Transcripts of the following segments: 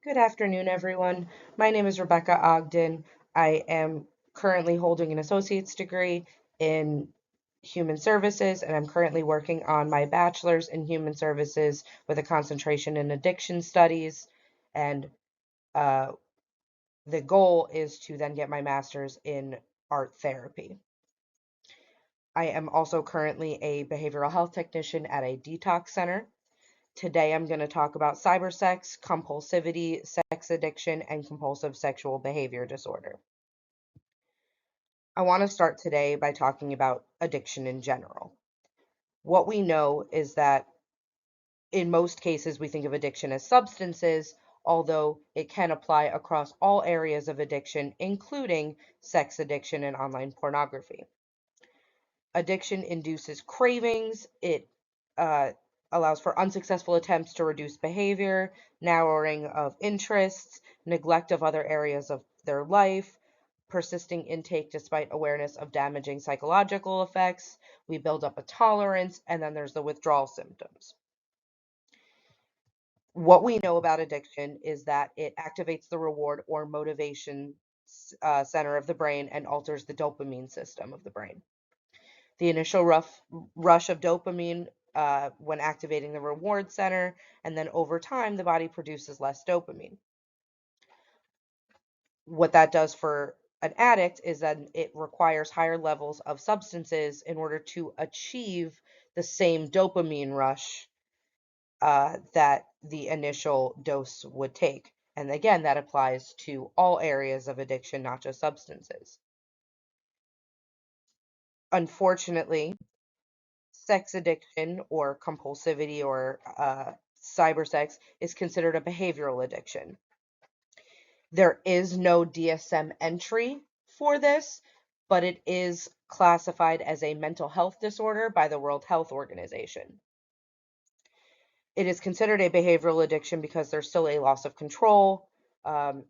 Good afternoon, everyone. My name is Rebecca Ogden. I am currently holding an associate's degree in human services, and I'm currently working on my bachelor's in human services with a concentration in addiction studies. And uh, the goal is to then get my master's in art therapy. I am also currently a behavioral health technician at a detox center. Today, I'm going to talk about cybersex, compulsivity, sex addiction, and compulsive sexual behavior disorder. I want to start today by talking about addiction in general. What we know is that in most cases, we think of addiction as substances, although it can apply across all areas of addiction, including sex addiction and online pornography. Addiction induces cravings. It uh, allows for unsuccessful attempts to reduce behavior, narrowing of interests, neglect of other areas of their life, persisting intake despite awareness of damaging psychological effects. We build up a tolerance, and then there's the withdrawal symptoms. What we know about addiction is that it activates the reward or motivation center of the brain and alters the dopamine system of the brain. The initial rush of dopamine when activating the reward center, and then over time, the body produces less dopamine. What that does for an addict is that it requires higher levels of substances in order to achieve the same dopamine rush that the initial dose would take. And again, that applies to all areas of addiction, not just substances. Unfortunately, sex addiction or compulsivity or cybersex is considered a behavioral addiction. There is no DSM entry for this, but it is classified as a mental health disorder by the World Health Organization. It is considered a behavioral addiction because there's still a loss of control,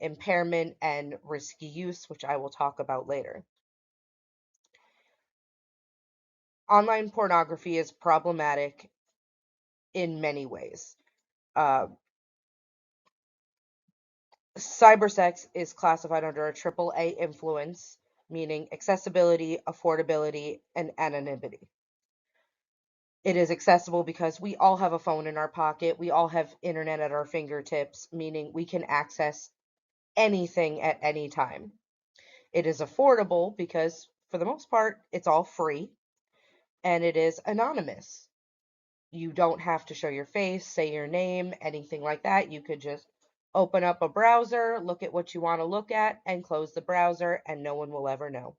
impairment, and risky use, which I will talk about later. Online pornography is problematic in many ways. Uh, Cybersex is classified under a triple A influence, meaning accessibility, affordability, and anonymity. It is accessible because we all have a phone in our pocket. We all have internet at our fingertips, meaning we can access anything at any time. It is affordable because, for the most part, it's all free, and it is anonymous. You don't have to show your face, say your name, anything like that. You could just open up a browser, look at what you want to look at, and close the browser, and no one will ever know.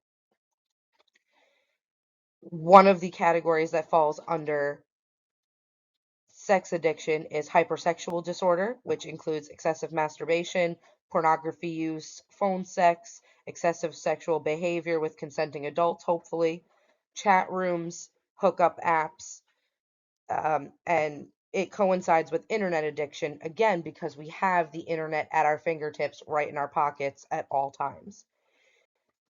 One of the categories that falls under sex addiction is hypersexual disorder, which includes excessive masturbation, pornography use, phone sex, excessive sexual behavior with consenting adults, hopefully, chat rooms, hookup apps, and it coincides with internet addiction, again, because we have the internet at our fingertips right in our pockets at all times.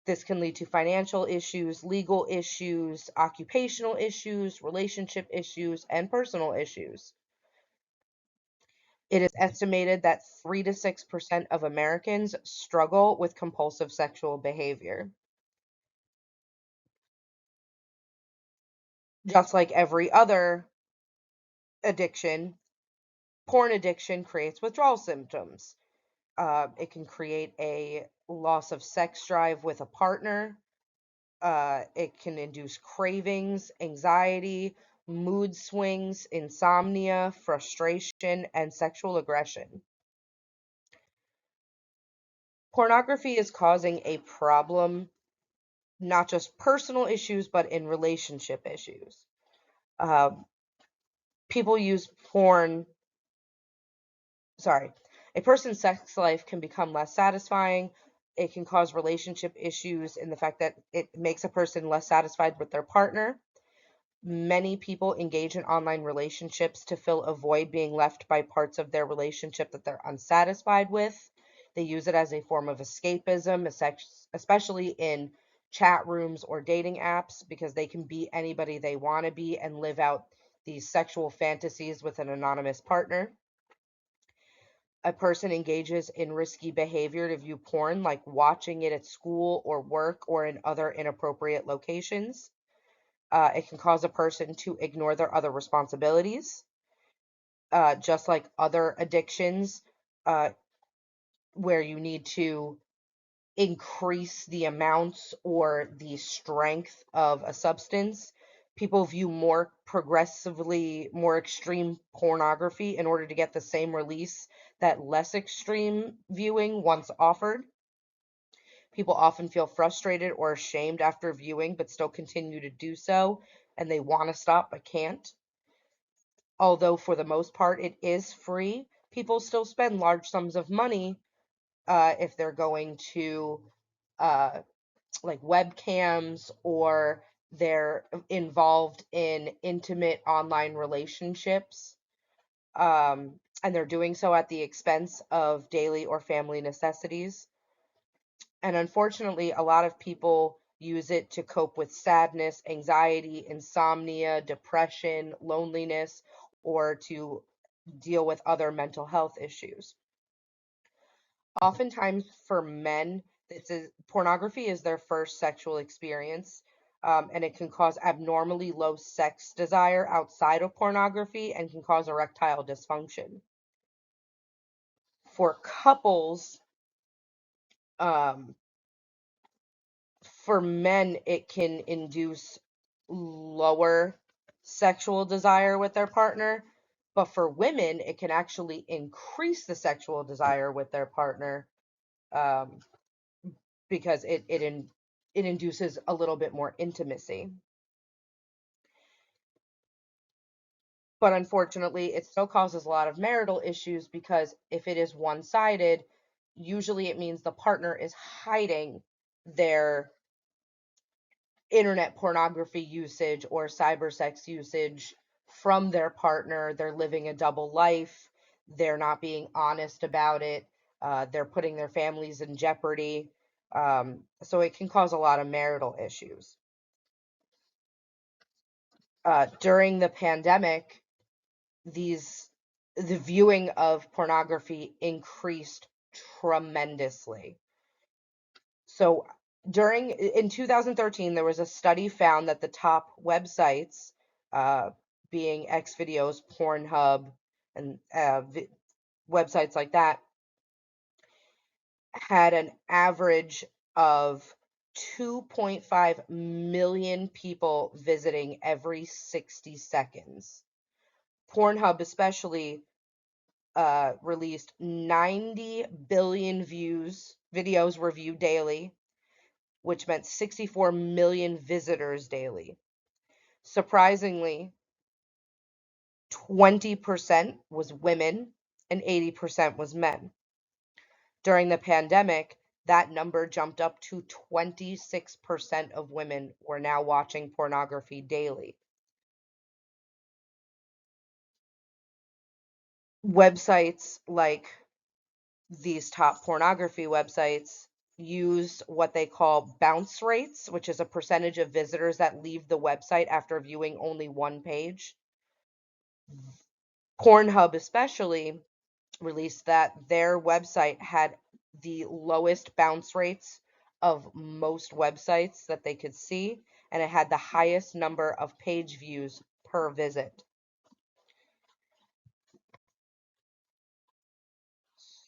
This can lead to financial issues, legal issues, occupational issues, relationship issues, and personal issues. It is estimated that 3 to 6% of Americans struggle with compulsive sexual behavior. Just like every other addiction, porn addiction creates withdrawal symptoms. It can create a loss of sex drive with a partner. It can induce cravings, anxiety, mood swings, insomnia, frustration, and sexual aggression. Pornography is causing a problem, not just personal issues, but in relationship issues. Um, People use porn, sorry, a person's sex life can become less satisfying. It can cause relationship issues in the fact that it makes a person less satisfied with their partner. Many people engage in online relationships to fill a void being left by parts of their relationship that they're unsatisfied with. They use it as a form of escapism, especially in chat rooms or dating apps, because they can be anybody they want to be and live out these sexual fantasies with an anonymous partner. A person engages in risky behavior to view porn, like watching it at school or work or in other inappropriate locations. It can cause a person to ignore their other responsibilities, just like other addictions, uh, where you need to increase the amounts or the strength of a substance. People view more progressively more extreme pornography in order to get the same release that less extreme viewing once offered. People often feel frustrated or ashamed after viewing, but still continue to do so, and they want to stop but can't. Although, for the most part, it is free, people still spend large sums of money if they're going to uh, like webcams, or they're involved in intimate online relationships, and they're doing so at the expense of daily or family necessities. And unfortunately, a lot of people use it to cope with sadness, anxiety, insomnia, depression, loneliness, or to deal with other mental health issues. Oftentimes, for men, this is pornography is their first sexual experience, and it can cause abnormally low sex desire outside of pornography and can cause erectile dysfunction. For couples, um, for men, it can induce lower sexual desire with their partner, but for women, it can actually increase the sexual desire with their partner, um, because it induces a little bit more intimacy. But unfortunately, it still causes a lot of marital issues because if it is one-sided, usually it means the partner is hiding their internet pornography usage or cybersex usage from their partner. They're living a double life. They're not being honest about it. They're putting their families in jeopardy. So it can cause a lot of marital issues. During the pandemic, these the viewing of pornography increased tremendously. So during in 2013, there was a study found that the top websites, uh, being Xvideos, Pornhub, and websites like that, had an average of 2.5 million people visiting every 60 seconds. Pornhub especially released 90 billion videos were viewed daily, which meant 64 million visitors daily. Surprisingly, 20% was women and 80% was men. During the pandemic, that number jumped up to 26% of women were now watching pornography daily. Websites like these top pornography websites use what they call bounce rates, which is a percentage of visitors that leave the website after viewing only one page. Pornhub especially released that their website had the lowest bounce rates of most websites that they could see, and it had the highest number of page views per visit.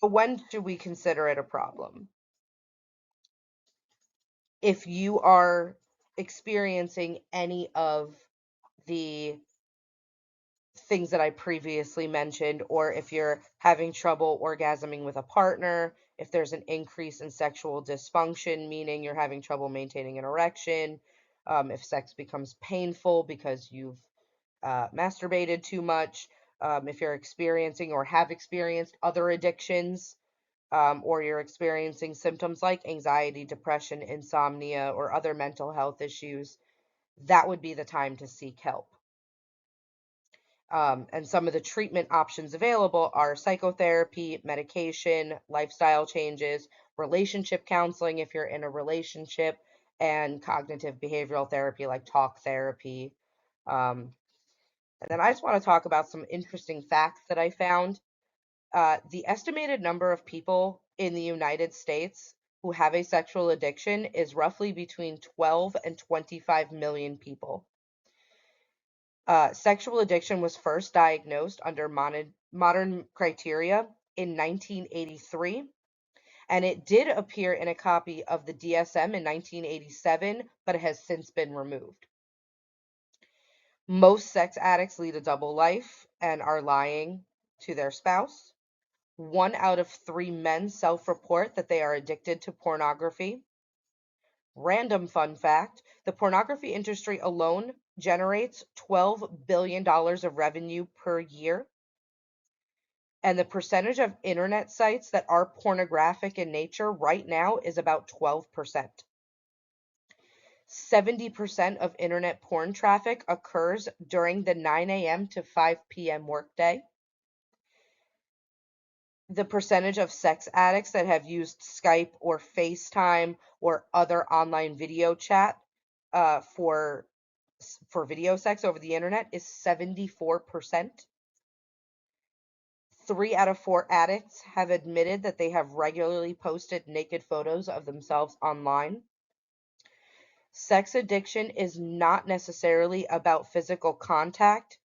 So when should we consider it a problem? If you are experiencing any of the things that I previously mentioned, or if you're having trouble orgasming with a partner, if there's an increase in sexual dysfunction, meaning you're having trouble maintaining an erection, if sex becomes painful because you've masturbated too much, if you're experiencing or have experienced other addictions, or you're experiencing symptoms like anxiety, depression, insomnia, or other mental health issues, that would be the time to seek help. And some of the treatment options available are psychotherapy, medication, lifestyle changes, relationship counseling if you're in a relationship, and cognitive behavioral therapy like talk therapy. Um, and then I just want to talk about some interesting facts that I found. The estimated number of people in the United States who have a sexual addiction is roughly between 12 and 25 million people. Sexual addiction was first diagnosed under modern criteria in 1983, and it did appear in a copy of the DSM in 1987, but it has since been removed. Most sex addicts lead a double life and are lying to their spouse. 1 out of 3 men self-report that they are addicted to pornography. Random fun fact, the pornography industry alone generates $12 billion of revenue per year. And the percentage of internet sites that are pornographic in nature right now is about 12%. 70% of internet porn traffic occurs during the 9 a.m. to 5 p.m. workday. The percentage of sex addicts that have used Skype or FaceTime or other online video chat for video sex over the internet is 74%. 3 out of 4 addicts have admitted that they have regularly posted naked photos of themselves online. Sex addiction is not necessarily about physical contact,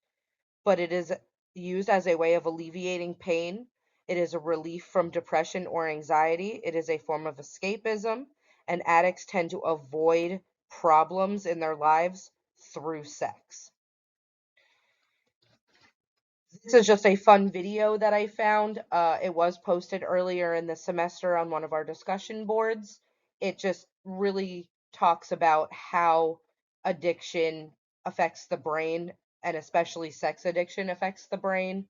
but it is used as a way of alleviating pain. It is a relief from depression or anxiety. It is a form of escapism, and addicts tend to avoid problems in their lives through sex. This is just a fun video that I found. It was posted earlier in the semester on one of our discussion boards. It just really talks about how addiction affects the brain, and especially sex addiction affects the brain.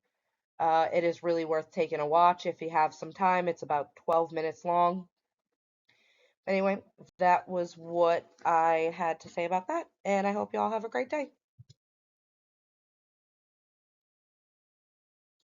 It is really worth taking a watch if you have some time. It's about 12 minutes long. Anyway, that was what I had to say about that, and I hope you all have a great day.